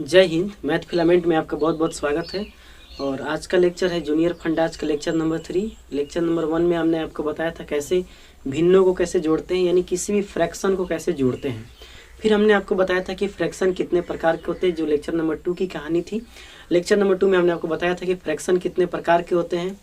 जय Hind. Math filament में आपका बहुत बहुत स्वागत है। और आज का लेक्चर है जूनियर फंड, आज का लेक्चर नंबर 3। लेक्चर नंबर 1 में हमने आपको बताया था कैसे भिन्नों को कैसे जोड़ते हैं, यानी किसी भी फ्रैक्शन को कैसे जोड़ते हैं। फिर हमने आपको बताया था कि फ्रैक्शन कितने प्रकार के होते हैं, जो लेक्चर नंबर 2 की कहानी थी। लेक्चर नंबर 2 में हमने आपको बताया था कि फ्रैक्शन कितने प्रकार के होते हैं,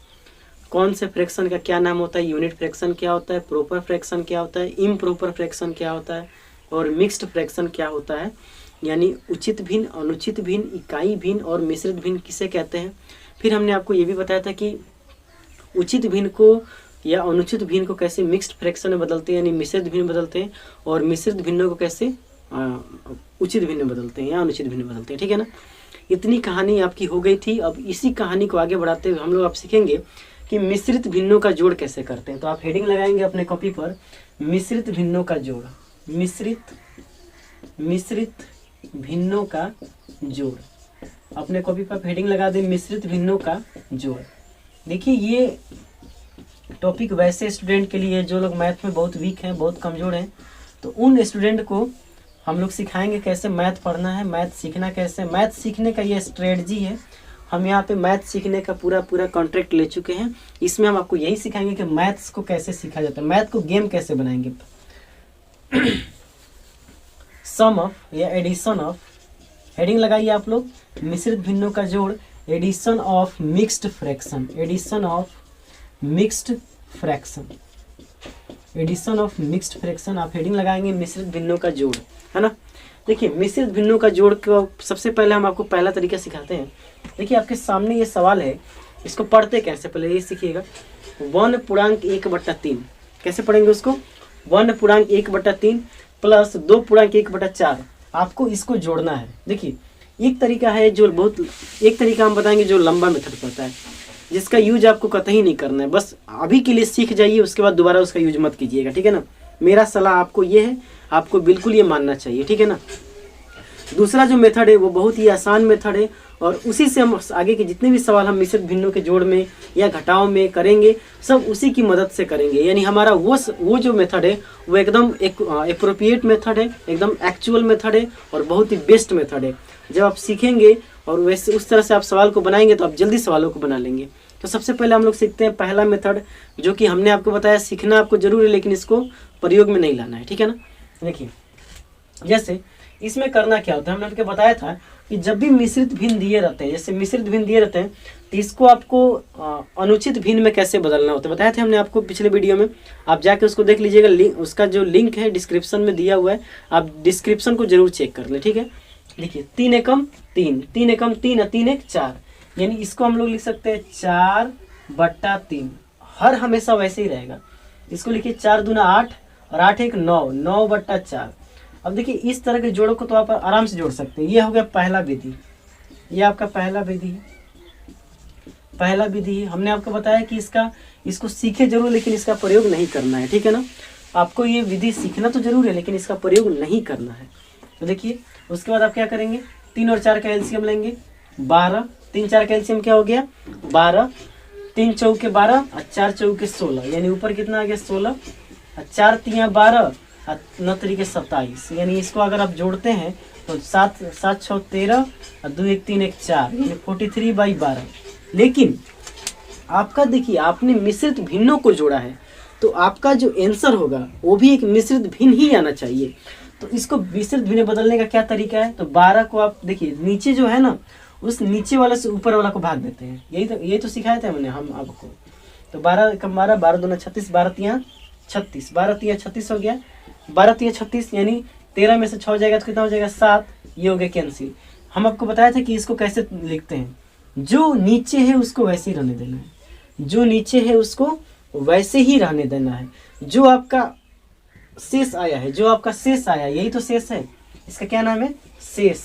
कौन से फ्रैक्शन का क्या नाम होता है, यूनिट फ्रैक्शन क्या होता है, प्रॉपर फ्रैक्शन क्या होता है, इम्प्रॉपर फ्रैक्शन क्या होता है और मिक्स्ड फ्रैक्शन क्या होता है, यानी उचित भिन्न, अनुचित भिन्न, इकाई भिन्न और मिश्रित भिन्न किसे कहते हैं। फिर हमने आपको ये भी बताया था कि उचित भिन्न को या अनुचित भिन्न को कैसे मिक्स्ड फ्रैक्शन में बदलते हैं, यानी मिश्रित भिन्न बदलते हैं, और मिश्रित भिन्नों को कैसे उचित भिन्न में बदलते हैं या अनुचित भिन्न में बदलते हैं। ठीक है ना। इतनी कहानी आपकी हो गई थी। अब इसी कहानी को आगे बढ़ाते हुए हम लोग आप सीखेंगे कि मिश्रित भिन्नों का जोड़ कैसे करते हैं। तो आप हेडिंग लगाएंगे अपने कॉपी पर, मिश्रित भिन्नों का जोड़। मिश्रित भिन्नों का जोड़। अपने कॉपी पर हेडिंग लगा दें, मिश्रित भिन्नों का जोड़। देखिए ये टॉपिक वैसे स्टूडेंट के लिए जो लोग मैथ में बहुत वीक हैं, बहुत कमज़ोर हैं, तो उन स्टूडेंट को हम लोग सिखाएंगे कैसे मैथ पढ़ना है, मैथ सीखना कैसे। मैथ सीखने का ये स्ट्रेटजी है। हम यहाँ पे मैथ सीखने का पूरा कॉन्ट्रैक्ट ले चुके हैं। इसमें हम आपको यही सिखाएंगे कि मैथ्स को कैसे सीखा जाता है, मैथ को गेम कैसे बनाएंगे। सम ऑफ या एडिशन ऑफ, हेडिंग लगाइए आप लोग, मिश्रित भिन्नों का जोड़, addition of mixed fraction. Addition of mixed fraction, addition of mixed fraction. आप हेडिंग लगाएंगे मिश्रित भिन्नों का जोड़, है ना। देखिए मिश्रित भिन्नों का जोड़ को सबसे पहले हम आपको पहला तरीका सिखाते हैं। देखिए आपके सामने ये सवाल है, इसको पढ़ते कैसे पहले ये सीखिएगा। 1/1/3 कैसे पढ़ेंगे उसको, 1/1/3 प्लस 2/1/4। आपको इसको जोड़ना है। देखिए एक तरीका है जो बहुत, एक तरीका हम बताएंगे जो लंबा मेथड पड़ता है, जिसका यूज आपको कतई नहीं करना है। बस अभी के लिए सीख जाइए, उसके बाद दोबारा उसका यूज मत कीजिएगा। ठीक है ना। मेरा सलाह आपको ये है, आपको बिल्कुल ये मानना चाहिए। ठीक है ना। दूसरा जो मेथड है वो बहुत ही आसान मेथड है, और उसी से हम आगे के जितने भी सवाल हम मिश्रित भिन्नों के जोड़ में या घटाव में करेंगे, सब उसी की मदद से करेंगे। यानी हमारा वो जो मेथड है वो एकदम एप्रोप्रिएट मेथड है, एकदम एक्चुअल मेथड है और बहुत ही बेस्ट मेथड है। जब आप सीखेंगे और वैसे उस तरह से आप सवाल को बनाएंगे तो आप जल्दी सवालों को बना लेंगे। तो सबसे पहले हम लोग सीखते हैं पहला मेथड, जो कि हमने आपको बताया सीखना आपको जरूर है, लेकिन इसको प्रयोग में नहीं लाना है। ठीक है ना। देखिए जैसे इसमें करना क्या होता है, हमने आपको बताया था कि जब भी मिश्रित भिन्न दिए रहते हैं, जैसे मिश्रित भिन्न दिए रहते हैं, तो इसको आपको अनुचित भिन्न में कैसे बदलना होता है बताया था हमने आपको पिछले वीडियो में। आप जाके उसको देख लीजिएगा, उसका जो लिंक है डिस्क्रिप्शन में दिया हुआ है, आप डिस्क्रिप्शन को जरूर चेक कर ले। ठीक है। देखिए 3 एकम 3, 3 एकम 3 और 3 एक 4, यानी इसको हम लोग लिख सकते हैं 4/3। हर हमेशा वैसे ही रहेगा। इसको लिखिए 4 दूना 8 और 8 एक 9, 9/4। अब देखिए इस तरह के जोड़ों को तो आप आराम से जोड़ सकते हैं। ये हो गया पहला विधि, ये आपका पहला विधि है। पहला विधि है, हमने आपको बताया कि इसको सीखे जरूर, लेकिन इसका प्रयोग नहीं करना है। ठीक है ना। आपको ये विधि सीखना तो जरूर है, लेकिन इसका प्रयोग नहीं करना है। तो देखिए उसके बाद आप क्या करेंगे, 3 और 4 का एलसीएम लेंगे 12, 3 4 का एलसीएम क्या हो गया 12, 3 चौके 12 और 4 चौके 16, यानी ऊपर कितना आ गया 16 और 4 तियाँ 12 और 9 तरीके 27। यानी इसको अगर आप जोड़ते हैं तो 7 7 6 13 और 2 1 3 1 4, यानी 43/12। लेकिन आपका देखिए आपने मिश्रित भिन्नों को जोड़ा है, तो आपका जो आंसर होगा वो भी एक मिश्रित भिन्न ही आना चाहिए। तो इसको मिश्रित भिन्न बदलने का क्या तरीका है, तो 12 को आप देखिए नीचे जो है ना, उस नीचे वाले से ऊपर वाला को भाग देते हैं। यही तो सिखाया था मैंने हम आपको। तो 12 कम 12, 12 दूना 36, 12 तियाँ 36, 12 तियाँ 36 हो गया, 12 तियाँ 36, यानी 13 में से 6 जाएगा तो कितना हो जाएगा 7। ये हो गया कैंसिल। हम आपको बताया था कि इसको कैसे लिखते हैं, जो नीचे है उसको वैसे ही रहने देना है, जो नीचे है उसको वैसे ही रहने देना है। जो आपका शेष आया है, जो आपका शेष आया, यही तो शेष है, इसका क्या नाम है शेष।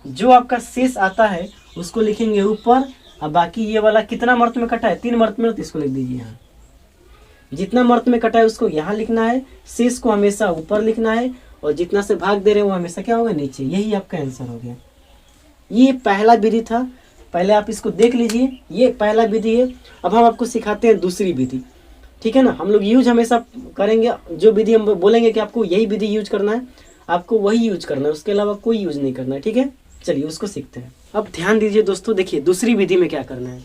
जो आपका शेष आता है उसको लिखेंगे ऊपर, और बाकी ये वाला कितना मर्त में कटा है 3 मर्त में, तो इसको लिख दीजिए यहाँ। जितना मर्त में कटा है उसको यहाँ लिखना है, शेष को हमेशा ऊपर लिखना है, और जितना से भाग दे रहे हैं वो हमेशा क्या होगा नीचे। यही आपका आंसर हो गया। ये पहला विधि था, पहले आप इसको देख लीजिए, ये पहला विधि है। अब हम आपको सिखाते हैं दूसरी विधि। ठीक है ना। हम लोग यूज हमेशा करेंगे, जो विधि हम बोलेंगे कि आपको यही विधि यूज करना है, आपको वही यूज करना है, उसके अलावा कोई यूज नहीं करना है। ठीक है। चलिए उसको सीखते हैं। अब ध्यान दीजिए दोस्तों, देखिए दूसरी विधि में क्या करना है।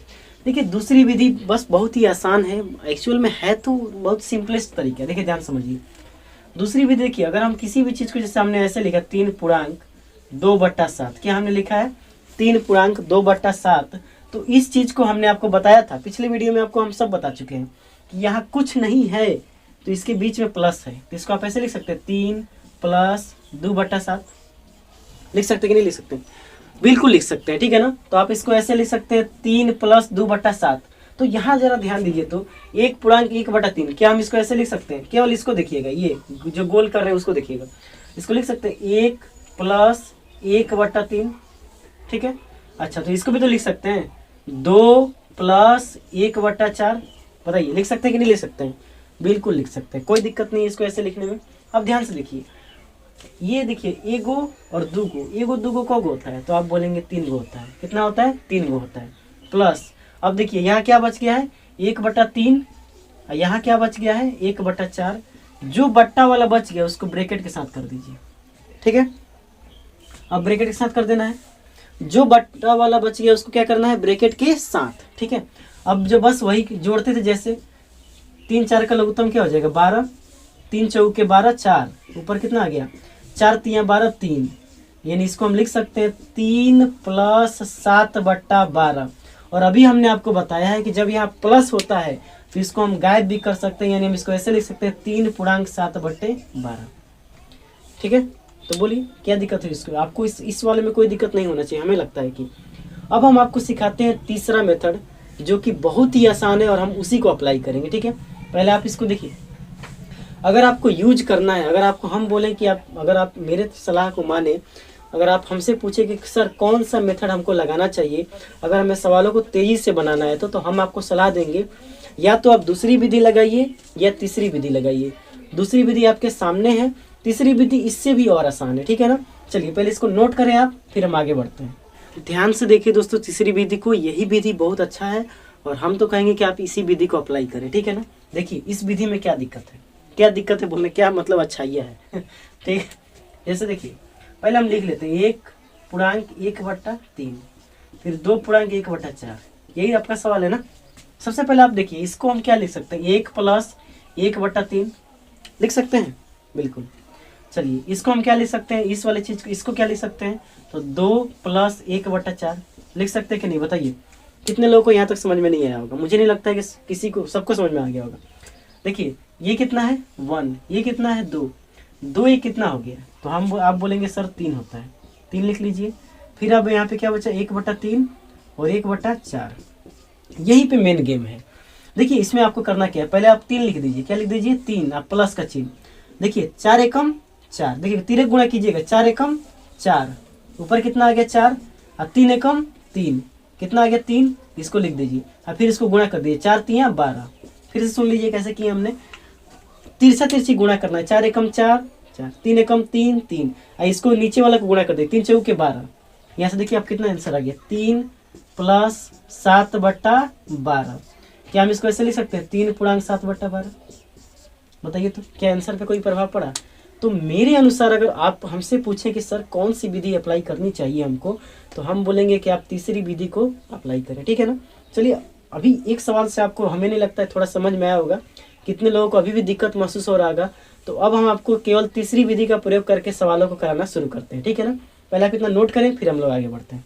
देखिए दूसरी विधि बस बहुत ही आसान है, एक्चुअल में है तो बहुत सिंपलेस्ट तरीका है। देखिए ध्यान समझिए, दूसरी विधि देखिए, अगर हम किसी भी चीज़ को, जैसे हमने ऐसे लिखा 3.2/7, क्या हमने लिखा है 3.2/7, तो इस चीज़ को हमने आपको बताया था पिछले वीडियो में, आपको हम सब बता चुके हैं कि यहाँ कुछ नहीं है तो इसके बीच में प्लस है, तो इसको आप ऐसे लिख सकते हैं 3+2/7। लिख सकते कि नहीं लिख सकते? बिल्कुल लिख सकते हैं, ठीक है ना। तो आप इसको ऐसे लिख सकते हैं 3+2/7। तो यहाँ जरा ध्यान दीजिए, तो 1.1/3, क्या हम इसको ऐसे लिख सकते हैं? केवल इसको देखिएगा, ये जो गोल कर रहे हैं उसको देखिएगा, इसको लिख सकते हैं 1+1/3, ठीक है। अच्छा, तो इसको भी तो लिख सकते हैं 2+1/4। बताइए लिख सकते हैं कि नहीं लिख सकते हैं? बिल्कुल लिख सकते हैं, कोई दिक्कत नहीं है इसको ऐसे लिखने में। अब ध्यान से देखिए, ये देखिए एगो और दूगो, एगो दूगो कौगो होता है? तो आप बोलेंगे 3 गो होता है। कितना होता है? 3 गो होता है। प्लस अब देखिए यहाँ क्या बच गया है 1/3, यहाँ क्या बच गया है 1/4। जो बट्टा वाला बच गया उसको ब्रैकेट के साथ कर दीजिए, ठीक है। अब ब्रैकेट के साथ कर देना है, जो बट्टा वाला बच गया उसको क्या करना है? ब्रैकेट के साथ, ठीक है। अब जो बस वही जोड़ते थे, जैसे 3×4 का लघुत्तम क्या हो जाएगा 12, 3×4 12, 4 ऊपर कितना आ गया 4×3 12, 3, यानी इसको हम लिख सकते हैं 3+7/12। और अभी हमने आपको बताया है कि जब यहाँ प्लस होता है तो इसको हम गायब भी कर सकते हैं, यानी हम इसको ऐसे लिख सकते हैं 3.7/12, ठीक है। तो बोलिए क्या दिक्कत है इसको? आपको इस वाले में कोई दिक्कत नहीं होना चाहिए, हमें लगता है कि। अब हम आपको सिखाते हैं तीसरा मेथड, जो कि बहुत ही आसान है और हम उसी को अप्लाई करेंगे, ठीक है। पहले आप इसको देखिए, अगर आपको यूज करना है, अगर आपको हम बोलें कि अगर आप मेरे सलाह को माने, अगर आप हमसे पूछे कि सर कौन सा मेथड हमको लगाना चाहिए, अगर हमें सवालों को तेज़ी से बनाना है तो हम आपको सलाह देंगे या तो आप दूसरी विधि लगाइए या तीसरी विधि लगाइए। दूसरी विधि आपके सामने है, तीसरी विधि इससे भी और आसान है, ठीक है ना। चलिए पहले इसको नोट करें आप, फिर हम आगे बढ़ते हैं। ध्यान से देखिए दोस्तों, तीसरी विधि को, यही विधि बहुत अच्छा है और हम तो कहेंगे कि आप इसी विधि को अप्लाई करें, ठीक है ना। देखिए इस विधि में क्या दिक्कत है, क्या दिक्कत है बोलने, क्या मतलब अच्छाइयाँ है ठीक है। जैसे देखिए पहले हम लिख लेते हैं 1.1/3, फिर 2.1/4, यही आपका सवाल है ना। सबसे पहले आप देखिए इसको हम क्या लिख सकते हैं 1+1/3 लिख सकते हैं, बिल्कुल। चलिए इसको हम क्या लिख सकते हैं, इस वाले चीज़ को, इसको क्या लिख सकते हैं, तो 2+1/4 लिख सकते हैं कि नहीं? बताइए कितने लोगों को यहाँ तक समझ में नहीं आया होगा? मुझे नहीं लगता है कि किसी को, सबको समझ में आ गया होगा। देखिए ये कितना है 1, ये कितना है 2, ये कितना हो गया? तो आप बोलेंगे सर 3 होता है, 3 लिख लीजिए। फिर अब यहाँ पे क्या बचा 1/3 और 1/4, यही पे मेन गेम है। देखिए इसमें आपको करना क्या है, पहले आप 3 लिख दीजिए, क्या लिख दीजिए 3, आप प्लस का चिन्ह। देखिए 4 एकम 4, देखिए 3 गुणा कीजिएगा, 4 एकम 4, ऊपर कितना आ गया 4, और 3 एकम 3, कितना आ गया 3, इसको लिख दीजिए और फिर इसको गुणा कर दीजिए, 4×3 12। फिर से सुन लीजिए कैसे किया हमने, तिरछा तिरछी गुणा करना है, 4 एकम 4 4, 3 एकम 3 3, और इसको नीचे वाला को गुणा कर दे, 3×4 12। यहाँ से देखिए आप कितना आंसर आ गया 3+7/12। क्या हम इसको ऐसे लिख सकते हैं 3.7/12? बताइए तो क्या आंसर पे कोई प्रभाव पड़ा? तो मेरे अनुसार अगर आप हमसे पूछें कि सर कौन सी विधि अप्लाई करनी चाहिए हमको, तो हम बोलेंगे कि आप तीसरी विधि को अप्लाई करें, ठीक है ना। चलिए अभी एक सवाल से आपको, हमें नहीं लगता है थोड़ा समझ में आया होगा, कितने लोगों को अभी भी दिक्कत महसूस हो रहा होगा। तो अब हम आपको केवल तीसरी विधि का प्रयोग करके सवालों को कराना शुरू करते हैं, ठीक है ना। पहले आप इतना नोट करें, फिर हम लोग आगे बढ़ते हैं।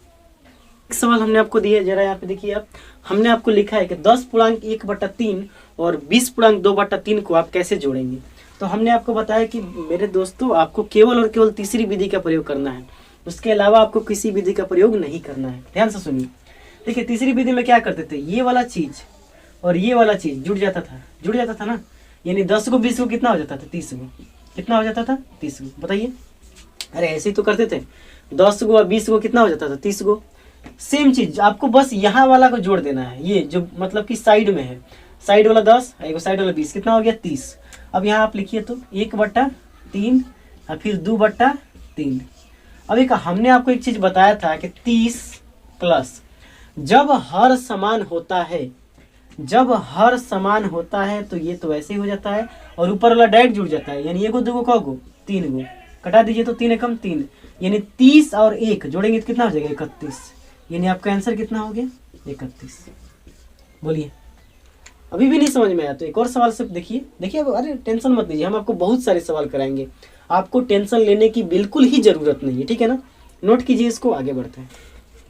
एक सवाल हमने आपको दिया है, जरा यहाँ पे देखिए आप, हमने आपको लिखा है कि 10.1/3 और 20.2/3 को आप कैसे जोड़ेंगे। तो हमने आपको बताया कि मेरे दोस्तों आपको केवल और केवल तीसरी विधि का प्रयोग करना है, उसके अलावा आपको किसी विधि का प्रयोग नहीं करना है। ध्यान से सुनिए, देखिए तीसरी विधि में क्या करते थे, ये वाला चीज और ये वाला चीज जुड़ जाता था ना, यानी 10 को 20 को कितना हो जाता था 30 को, कितना हो जाता था 30 को। बताइए, अरे ऐसे ही तो करते थे, 10 को और 20 को कितना हो जाता था 30 को। सेम चीज आपको बस यहाँ वाला को जोड़ देना है, ये जो मतलब कि साइड में है, साइड वाला 10 एक साइड वाला 20, कितना हो गया 30। अब यहाँ आप लिखिए तो 1/3 और फिर 2/3। अब एक हमने आपको एक चीज बताया था कि 30 प्लस जब हर समान होता है, तो ये तो ऐसे ही हो जाता है और ऊपर वाला डायरेक्ट जुड़ जाता है, यानी 1 2 को 3 गो कटा दीजिए तो 3 एकम 3, यानी 30 और 1 जोड़ेंगे तो कितना हो जाएगा 31। यानी आपका आंसर कितना हो गया 31। बोलिए अभी भी नहीं समझ में आया तो एक और सवाल से देखिए। देखिए अब अरे टेंशन मत लीजिए, हम आपको बहुत सारे सवाल कराएंगे, आपको टेंशन लेने की बिल्कुल ही ज़रूरत नहीं है, ठीक है ना। नोट कीजिए इसको, आगे बढ़ते हैं।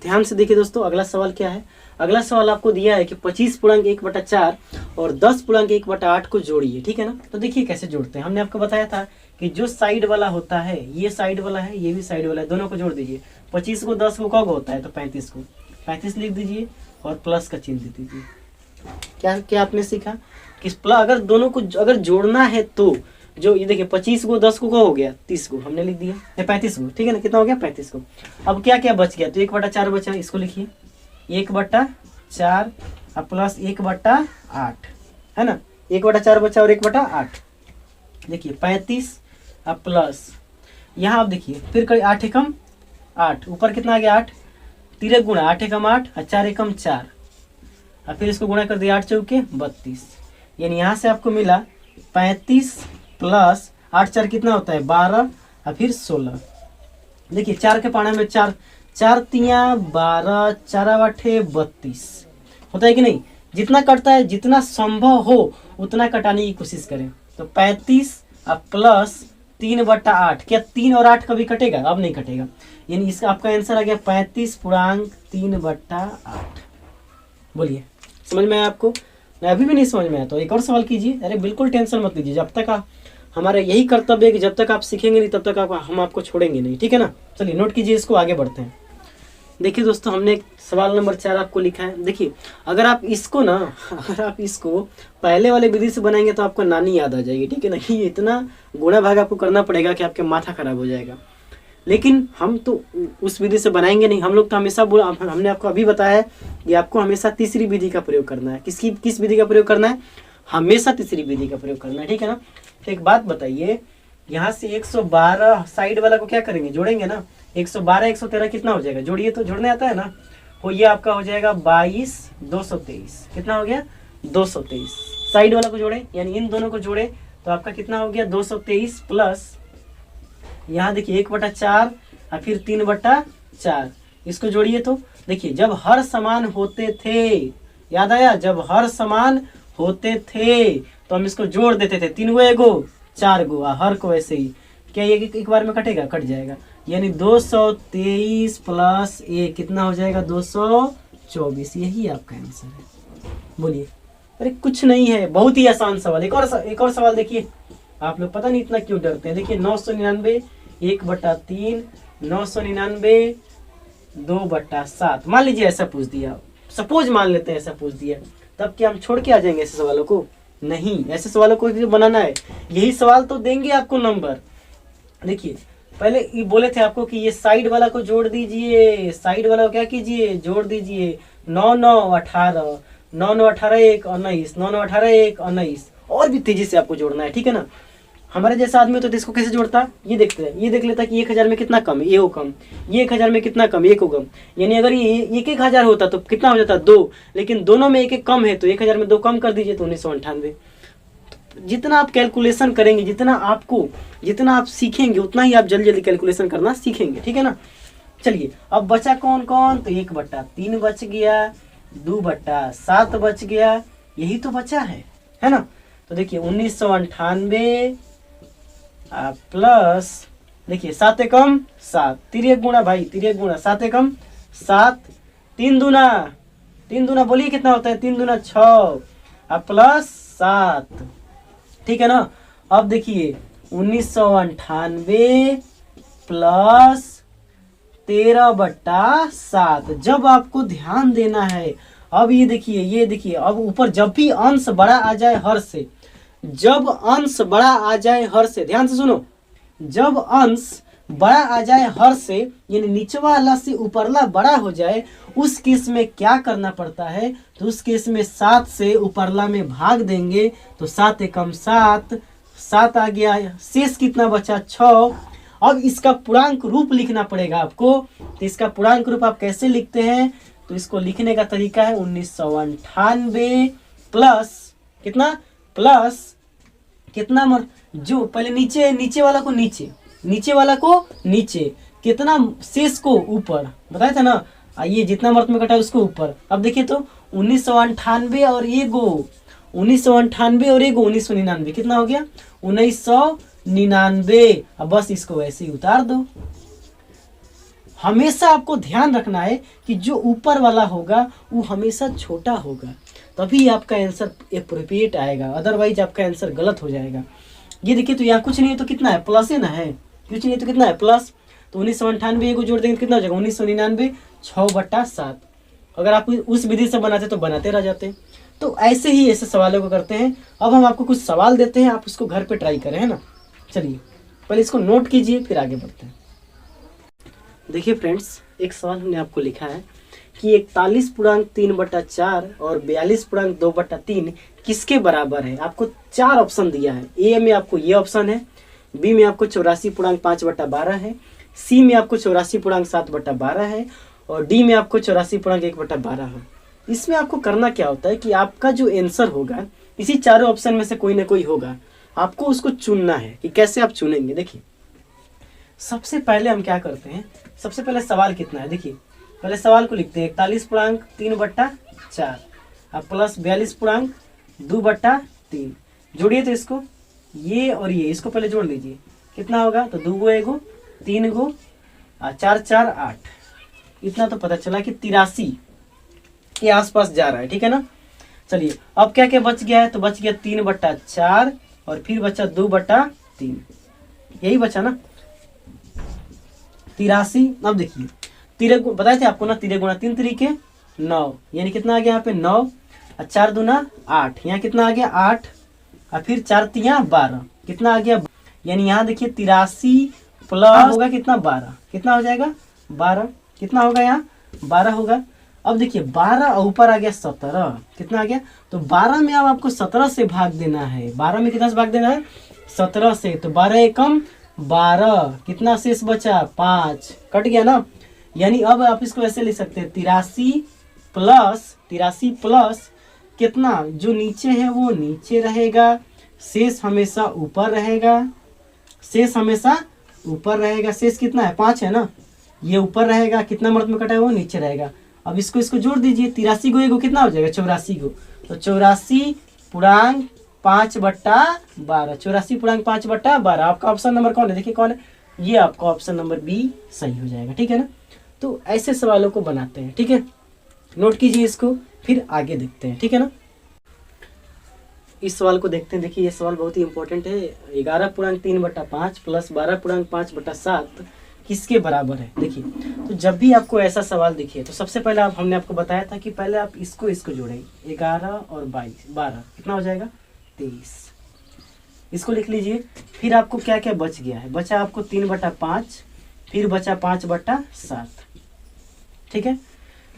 ध्यान से देखिए दोस्तों, अगला सवाल क्या है। अगला सवाल आपको दिया है कि 25.1/4 और 10.1/8 को जोड़िए, ठीक है ना। तो देखिए कैसे जोड़ते हैं। हमने आपको बताया था कि जो साइड वाला होता है, ये साइड वाला है, ये भी साइड वाला है, दोनों को जोड़ दीजिए। 25 को 10 को कब होता है तो 35 को 35 लिख दीजिए और प्लस का चिन्ह दे दीजिए। क्या क्या आपने सीखा कि अगर दोनों को अगर जोड़ना है तो जो ये देखिए 25 को 10 को हो गया 30 को हमने लिख दिया, 35 को, ठीक है ना। कितना हो गया 35 को। अब क्या क्या बच गया तो 1/4 बचा, इसको लिखिए 1/4 अब प्लस 1/8 है ना। 1/4 बचा और 1/8 देखिए 35 अब प्लस यहाँ आप देखिए फिर करिए 8 एकम 8 ऊपर कितना आ गया 8 3 गुणा 8 एकम 8 और 4 एकम 4 और फिर इसको गुणा कर दिया 8 चौके 32। यानी यहाँ से आपको मिला 35 प्लस 8 4 कितना होता है 12 और फिर 16। देखिए 4 के पाना में 4 4 तिया 12 4 8 32 होता है कि नहीं। जितना कटता है जितना संभव हो उतना कटाने की कोशिश करें। तो 35 अब प्लस 3/8 क्या 3 और 8 कभी कटेगा, अब नहीं कटेगा। यानी इसका आपका आंसर आ गया 35.3/8। बोलिए समझ में आया आपको। नहीं अभी भी नहीं समझ में आया तो एक और सवाल कीजिए। अरे बिल्कुल टेंशन मत लीजिए, जब तक हमारा यही कर्तव्य है कि जब तक आप सीखेंगे नहीं तब तक हम आपको छोड़ेंगे नहीं, ठीक है ना। चलिए नोट कीजिए इसको, आगे बढ़ते हैं। देखिए दोस्तों हमने सवाल नंबर 4 आपको लिखा है। देखिए अगर आप इसको पहले वाले विधि से बनाएंगे तो आपको नानी याद आ जाएगी, ठीक है ना। ये इतना गुणा भाग आपको करना पड़ेगा कि आपके माथा खराब हो जाएगा। लेकिन हम तो उस विधि से बनाएंगे नहीं, हम लोग तो हमेशा हमने आपको अभी बताया है कि आपको हमेशा तीसरी विधि का प्रयोग करना है। किस विधि का प्रयोग करना है, हमेशा तीसरी विधि का प्रयोग करना है, ठीक है ना। तो एक बात बताइए, यहाँ से 112 साइड वाला को क्या करेंगे जोड़ेंगे ना। 112 113 कितना हो जाएगा, जोड़िए तो, जोड़ने आता है ना। तो ये आपका हो जाएगा 22 223। कितना हो गया 223। साइड वाला को जोड़े यानी इन दोनों को जोड़े तो आपका कितना हो गया 223 प्लस यहाँ देखिए 1/4 और फिर 3/4 इसको जोड़िए तो देखिए जब हर समान होते थे, याद आया, जब हर समान होते थे तो हम इसको जोड़ देते थे 3 गो 1 गो 4 गो हर को ऐसे ही। क्या ये एक बार में कटेगा, कट जाएगा। यानी 223 प्लस 1 कितना हो जाएगा 224। यही आपका आंसर है। बोलिए अरे कुछ नहीं है, बहुत ही आसान सवाल। एक और सवाल देखिए। आप लोग पता नहीं इतना क्यों डरते हैं। देखिए 999 1/3 999 2/7 मान लीजिए ऐसा पूछ दिया, सपोज मान लेते हैं ऐसा पूछ दिया, तब क्या हम छोड़ के आ जाएंगे ऐसे सवालों को? नहीं, ऐसे सवालों को बनाना है। यही सवाल तो देंगे आपको नंबर। देखिए पहले ये बोले थे आपको कि ये साइड वाला को जोड़ दीजिए, साइड वाला को क्या कीजिए जोड़ दीजिए। 9 9 18 9 9 18 1 19 9 9 18 1 19 और भी तेजी से आपको जोड़ना है, ठीक है ना। हमारे जैसा आदमी होता है तो इसको कैसे जोड़ता, ये देखते हैं, ये देख लेता कि 1000 में कितना कम, ये हो कम, ये 1000 में कितना कम, 1 हो कम। यानी अगर ये 1,000 होता तो कितना हो जाता 2, लेकिन दोनों में 1 कम है तो 1000 में 2 कम कर दीजिए तो 1998। जितना आप कैलकुलेशन करेंगे, जितना आप सीखेंगे उतना ही आप जल्दी जल्दी कैलकुलेशन करना सीखेंगे, ठीक है ना। चलिए अब बचा कौन कौन, तो 1/3 बच गया, 2/7 बच गया, यही तो बचा है ना। तो देखिए 1998 प्लस देखिए 7 एकम 7 3 गुणा भाई 3 गुणा 7 एकम 7 3 दूना बोलिए कितना होता है 3 दूना 6 प्लस 7, ठीक है ना। अब देखिए 1998 प्लस 13/7। जब आपको ध्यान देना है, अब ये देखिए अब ऊपर जब भी अंश बड़ा आ जाए हर से, जब अंश बड़ा आ जाए हर से, ध्यान से सुनो, जब अंश बड़ा आ जाए हर से यानी निचवा वाला से ऊपरला बड़ा हो जाए, उस केस में क्या करना पड़ता है, तो उस केस में 7 से ऊपरला में भाग देंगे तो 7 एकम 7 7 आ गया, शेष कितना बचा 6। अब इसका पूर्णांक रूप लिखना पड़ेगा आपको। तो इसका पूर्णांक रूप आप कैसे लिखते हैं, तो इसको लिखने का तरीका है 1998 प्लस कितना जो पहले नीचे वाला को नीचे कितना शेष को ऊपर बताया था ना, ये जितना मर्त में कटा है उसको ऊपर। अब देखिए तो 1998 और एगो 1998 और एगो 1999 कितना हो गया 1999। अब बस इसको वैसे ही उतार दो। हमेशा आपको ध्यान रखना है कि जो ऊपर वाला होगा वो हमेशा छोटा होगा, तभी आपका आंसर एप्रोप्रिएट आएगा, अदरवाइज आपका आंसर गलत हो जाएगा। ये देखिए तो यहाँ कुछ नहीं है तो कितना है प्लस है ना, है कुछ नहीं है तो कितना है प्लस। तो 1998 को जोड़ देंगे कितना हो जाएगा 1999 6/7। अगर आप उस विधि से बनाते तो बनाते रह जाते। तो ऐसे ही ऐसे सवालों को करते हैं। अब हम आपको कुछ सवाल देते हैं, आप उसको घर पे ट्राई करें, है ना। चलिए पहले इसको नोट कीजिए फिर आगे बढ़ते हैं। देखिए फ्रेंड्स, एक सवाल हमने आपको लिखा है कि 41.3/4 और 42.2/3 किसके बराबर है। आपको 4 ऑप्शन दिया है। ए में आपको ये ऑप्शन है, बी में आपको 84.5/12 है, सी में आपको 84.7/12 है और डी में आपको 84.1/12 है। इसमें आपको करना क्या होता है कि आपका जो आंसर होगा इसी चारों ऑप्शन में से कोई ना कोई होगा, आपको उसको चुनना है। कि कैसे आप चुनेंगे, देखिए सबसे पहले हम क्या करते हैं, सबसे पहले सवाल कितना है, देखिए पहले सवाल को लिखते हैं 41.3/4 अब प्लस 42.2/3 जोड़िए। तो इसको ये और ये इसको पहले जोड़ लीजिए, कितना होगा तो 2 गो एगो 3 गो 4 4 8, इतना तो पता चला कि 83 के आसपास जा रहा है, ठीक है ना। चलिए अब क्या क्या बच गया है, तो बच गया 3/4 और फिर बचा 2/3, यही बचा ना 83। अब देखिए तिरे बताए थे आपको ना, 3 गुणा 3 तरीके 9, यानी कितना आ गया यहाँ पे 9 और 4 दूना 8, यहाँ कितना आ गया 8 और फिर 4 तिया 12, कितना आ गया, यानी यहाँ देखिए 83 प्लस होगा कितना 12, कितना हो जाएगा 12, कितना होगा यहाँ 12 होगा। अब देखिए 12 और ऊपर आ गया 17, कितना आ गया, तो 12 में अब आपको 17 से भाग देना है। 12 में कितना से भाग देना है 17 से, तो 12 एकम 12, कितना शेष बचा 5, कट गया ना। यानी अब आप इसको ऐसे लिख सकते हैं 83 प्लस कितना, जो नीचे है वो नीचे रहेगा, शेष हमेशा ऊपर रहेगा, शेष हमेशा ऊपर रहेगा। शेष कितना है 5 है ना, ये ऊपर रहेगा, कितना मर्द में कटा है वो नीचे रहेगा। अब इसको जोड़ दीजिए, 83 गो एगो कितना हो जाएगा 84 गो, तो 84.5/12, 84.5/12। आपका ऑप्शन नंबर कौन है, देखिए कौन है, ये आपका ऑप्शन नंबर बी सही हो जाएगा, ठीक है ना। तो ऐसे सवालों को बनाते हैं, ठीक है, नोट कीजिए इसको, फिर आगे देखते हैं, ठीक है ना। इस सवाल को देखते हैं। देखिए ये सवाल बहुत ही इंपॉर्टेंट है। 11.3/5 प्लस 12.5/7 किसके बराबर है। देखिए तो जब भी आपको ऐसा सवाल दिखे तो सबसे पहले हमने आपको बताया था कि पहले आप इसको जोड़ें, 11 और 12 कितना हो जाएगा 23, इसको लिख लीजिए। फिर आपको क्या क्या बच गया है, बचा आपको 3/5, फिर बचा 5/7, ठीक है।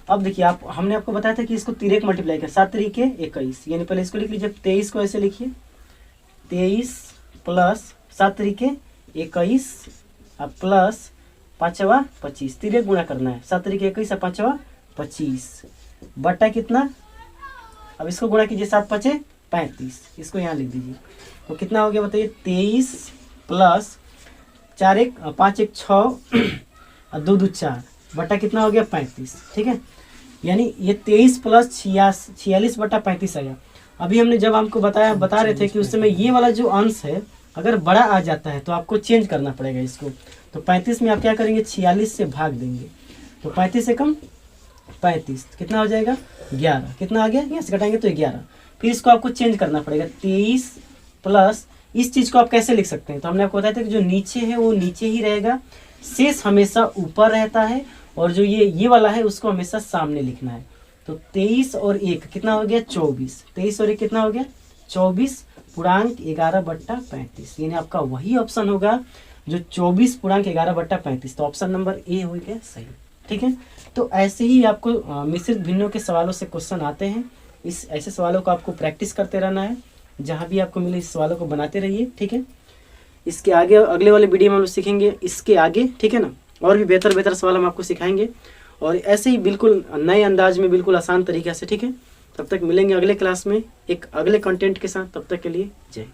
अब देखिए हमने आपको बताया था कि इसको 3 मल्टीप्लाई कर 7 तरीके 21, यानी पहले इसको लिख लीजिए 23 को ऐसे लिखिए 23 प्लस 7 तरीके 21 अब प्लस 5 25, 3 गुणा करना है, 7 तरीके 21 और 5 25 बट्टा कितना, अब इसको गुणा कीजिए 7 5 35, इसको यहाँ लिख दीजिए। तो कितना हो गया बताइए 23 प्लस 4 1 5 1 6 और 2 2 4 बटा कितना हो गया 35, ठीक है। यानी ये 23 प्लस 46/35 आ गया। अभी हमने जब हमको बता रहे थे कि उस समय ये वाला जो अंश है अगर बड़ा आ जाता है तो आपको चेंज करना पड़ेगा इसको। तो 35 में आप क्या करेंगे 46 से भाग देंगे, तो 35 से कम 35 कितना हो जाएगा 11, कितना आ गया, यहाँ से घटाएंगे तो 11। फिर इसको आपको चेंज करना पड़ेगा 23 प्लस, इस चीज़ को आप कैसे लिख सकते हैं, तो हमने आपको बताया था कि जो नीचे है वो नीचे ही रहेगा, शेष हमेशा ऊपर रहता है, और जो ये वाला है उसको हमेशा सामने लिखना है। तो 23 और 1 कितना हो गया 24, 23 और 1 कितना हो गया 24 पूर्णांक 11/35, यानी आपका वही ऑप्शन होगा जो 24 पूर्णांक 11/35। तो ऑप्शन नंबर ए हो गया सही, ठीक है। तो ऐसे ही आपको मिश्रित भिन्नों के सवालों से क्वेश्चन आते हैं। इस ऐसे सवालों को आपको प्रैक्टिस करते रहना है, जहाँ भी आपको मिले इस सवालों को बनाते रहिए, ठीक है। इसके आगे अगले वाले वीडियो में हम लोग सीखेंगे इसके आगे, ठीक है ना, और भी बेहतर सवाल हम आपको सिखाएंगे, और ऐसे ही बिल्कुल नए अंदाज में बिल्कुल आसान तरीके से, ठीक है। तब तक मिलेंगे अगले क्लास में एक अगले कंटेंट के साथ, तब तक के लिए जय।